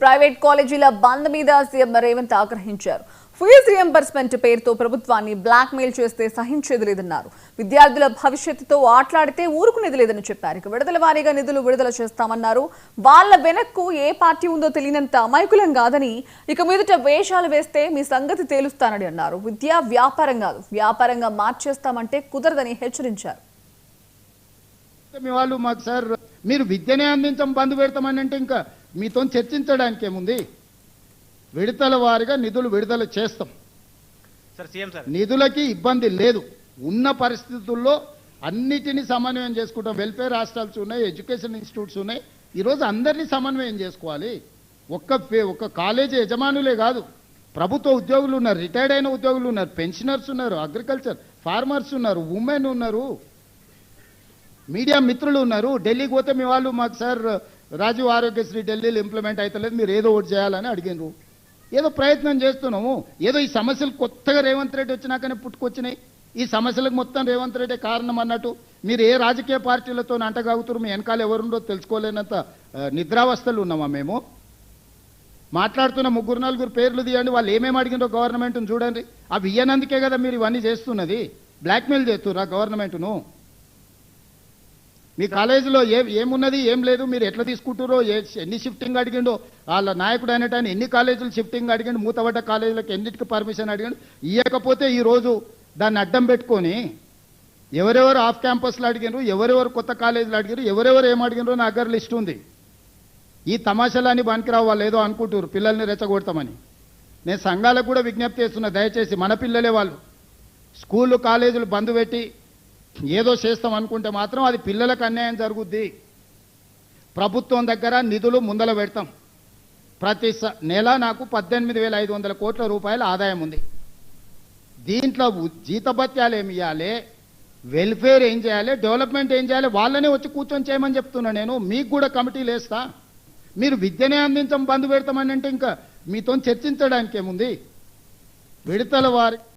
Private కాలేజీల బంద్ మీద CM Revanth ఆగ్రహించారు. Fee reimbursement పేరుతో ప్రభుత్వాన్ని బ్లాక్ మెయిల్ చేస్తే సహించేది లేదన్నారు. విద్యార్థుల భవిష్యత్తుతో ఆట్లాడితే ఊరుకునేది లేదని చెప్పారు. విడుదల వారీగా నిధులు విడుదల చేస్తామన్నారు. వాళ్ళ వెనక్కు ఏ పార్టీ ఉందో తెలియనంత అమాయకులం కాదని, ఇక మీదట వేషాలు వేస్తే మీ సంగతి తేలుస్తానని అన్నారు. విద్య వ్యాపారం కాదు, వ్యాపారంగా మార్చేస్తామంటే కుదరదని హెచ్చరించారు. మీ వాళ్ళు మాకు సార్ మీరు విద్యనే అందించం బంద్ పెడతామని అంటే ఇంకా మీతో చర్చించడానికి ఏముంది? విడతల వారిగా నిధులు విడుదల చేస్తాం. నిధులకి ఇబ్బంది లేదు. ఉన్న పరిస్థితుల్లో అన్నిటినీ సమన్వయం చేసుకుంటాం. వెల్ఫేర్ హాస్టల్స్ ఉన్నాయి, ఎడ్యుకేషన్ ఇన్స్టిట్యూట్స్ ఉన్నాయి. ఈరోజు అందరినీ సమన్వయం చేసుకోవాలి. ఒక్క కాలేజీ యజమానులే కాదు, ప్రభుత్వ ఉద్యోగులు ఉన్నారు, రిటైర్డ్ అయిన ఉద్యోగులు ఉన్నారు, పెన్షనర్స్ ఉన్నారు, అగ్రికల్చర్ ఫార్మర్స్ ఉన్నారు, ఉమెన్ ఉన్నారు, మీడియా మిత్రులు ఉన్నారు. ఢిల్లీకి పోతే మీ వాళ్ళు మాకు సార్ రాజీవ్ ఆరోగ్యశ్రీ ఢిల్లీలో ఇంప్లిమెంట్ అవుతలేదు, మీరు ఏదో ఒకటి చేయాలని అడిగినారు. ఏదో ప్రయత్నం చేస్తున్నాము. ఏదో ఈ సమస్యలు కొత్తగా రేవంత్ రెడ్డి వచ్చినాకనే పుట్టుకొచ్చినాయి. ఈ సమస్యలకు మొత్తం రేవంత్ రెడ్డి కారణం అన్నట్టు మీరు ఏ రాజకీయ పార్టీలతో అంటగాగుతారు, మీ వెనకాల ఎవరుండో తెలుసుకోలేనంత నిద్రావస్థలు ఉన్నామా మేము? మాట్లాడుతున్న 3-4 పేర్లు తీయండి, వాళ్ళు ఏమేమి అడిగినో గవర్నమెంట్ను చూడండి. అవి ఇయ్యనందుకే కదా మీరు ఇవన్నీ చేస్తున్నది. బ్లాక్మెయిల్ చేస్తుర్రా గవర్నమెంట్ను? మీ కాలేజీలో ఏమున్నది, ఏం లేదు, మీరు ఎట్లా తీసుకుంటారో, ఎన్ని షిఫ్టింగ్ అడిగిండో వాళ్ళ నాయకుడు అనేటాన్ని ఎన్ని కాలేజీలు షిఫ్టింగ్ అడిగిండు, మూతపడ్డ కాలేజీలకు ఎన్నిటికి పర్మిషన్ అడిగిండు. ఇవ్వకపోతే ఈరోజు దాన్ని అడ్డం పెట్టుకొని ఎవరెవరు ఆఫ్ క్యాంపస్లో అడిగినారు, ఎవరెవరు కొత్త కాలేజీలు అడిగారు, ఎవరెవరు ఏం అడిగినారో నా దగ్గర లిస్ట్ ఉంది. ఈ తమాషాలన్నీ పనికిరావు. వాళ్ళు ఏదో అనుకుంటారు పిల్లల్ని రెచ్చగొడతామని. నేను సంఘాలకు కూడా విజ్ఞప్తి చేస్తున్నా, దయచేసి మన పిల్లలే వాళ్ళు స్కూళ్ళు కాలేజీలు బంద్ పెట్టి ఏదో చేస్తాం అనుకుంటే మాత్రం అది పిల్లలకు అన్యాయం జరుగుద్ది. ప్రభుత్వం దగ్గర నిధులు ముందల పెడతాం. ప్రతి నెల నాకు 18,500 కోట్ల రూపాయల ఆదాయం ఉంది. దీంట్లో జీతభత్యాలు ఏమి ఇవ్వాలి, వెల్ఫేర్ ఏం చేయాలి, డెవలప్మెంట్ ఏం చేయాలి, వాళ్ళనే వచ్చి కూర్చొని చేయమని చెప్తున్నా. నేను మీకు కూడా కమిటీలు వేస్తా. మీరు విద్యనే అందించం బంద్ పెడతామని అంటే ఇంకా మీతో చర్చించడానికి ఏముంది? విడతల వారి